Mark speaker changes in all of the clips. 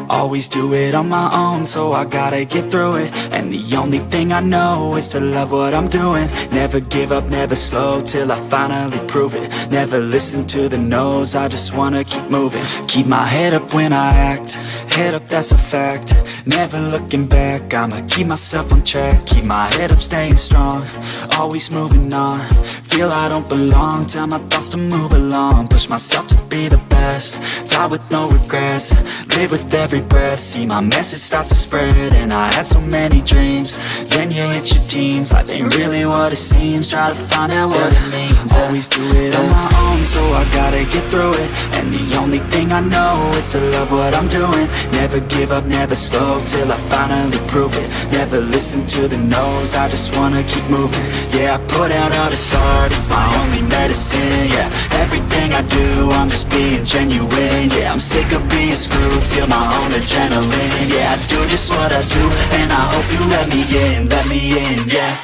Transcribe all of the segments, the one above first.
Speaker 1: Always do it on my own, so I gotta get through it. And the only thing I know is to love what I'm doing. Never give up, never slow, till I finally prove it. Never listen to the no's, I just wanna keep moving. Keep my head up when I act, head up, that's a fact. Never looking back, I'ma keep myself on track. Keep my head up, staying strong, always moving on. Feel I don't belong, tell my thoughts to move along. Push myself to be the best, die with no regrets. Live with every breath, see my message start to spread. And I had so many dreams, then you hit your teens. Life ain't really what it seems, try to find out what it means. Always do it on my own, so I gotta get through it. And the only thing I know is to love what I'm doing. Never give up, never slow, till I finally prove it. Never listen to the no's, I just wanna keep moving. Yeah, I put out all this art, it's my only medicine. Yeah, everything I do, I'm just being genuine. Yeah, I'm sick of being screwed, feel my own adrenaline. Yeah, I do just what I do, and I hope you let me in, yeah.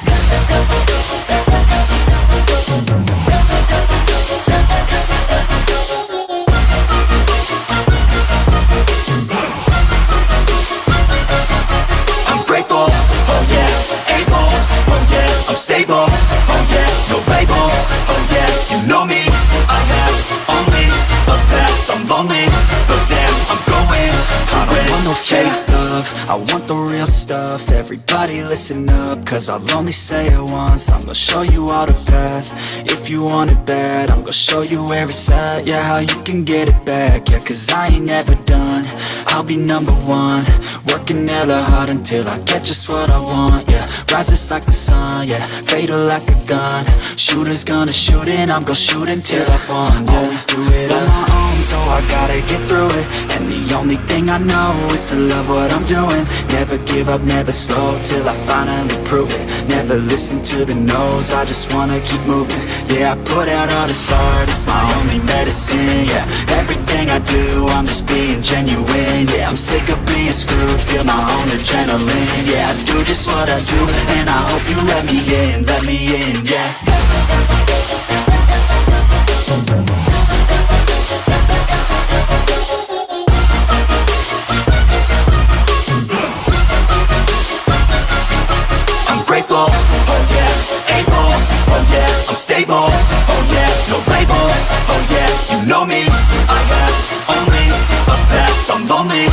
Speaker 1: I'm grateful, oh yeah, able, oh yeah, I'm stable, oh yeah, no label, oh yeah, you know me, I have only a path, I'm lonely, but damn, I'm going to I don't want no fake love, I want the real stuff. Everybody listen up, cause I'll only say it once. I'm gonna show you all the path, if you want it bad. I'm gonna show you where it's at, yeah, how you can get it back. Yeah, cause I ain't never done, I'll be number one. Working hella hard until I get just what I want, yeah. Rises like the sun, yeah, fatal like a gun. Shooters gonna shoot and I'm gonna shoot until I won, yeah. Always do it on my own, so I gotta get through it. And the only thing I know is to love what I'm doing. Never give up, never slow, till I finally prove it. Never listen to the no's, I just wanna keep moving. Yeah, I put out all this art, it's my only medicine. Yeah, everything I do, I'm just being genuine. Yeah, I'm sick of being screwed, feel my own adrenaline. Yeah, I do just what I do, and I hope you let me in, yeah. Grateful, oh yeah, able, oh yeah, I'm stable, oh yeah, no label, oh yeah, you know me, I have only a path, I'm lonely,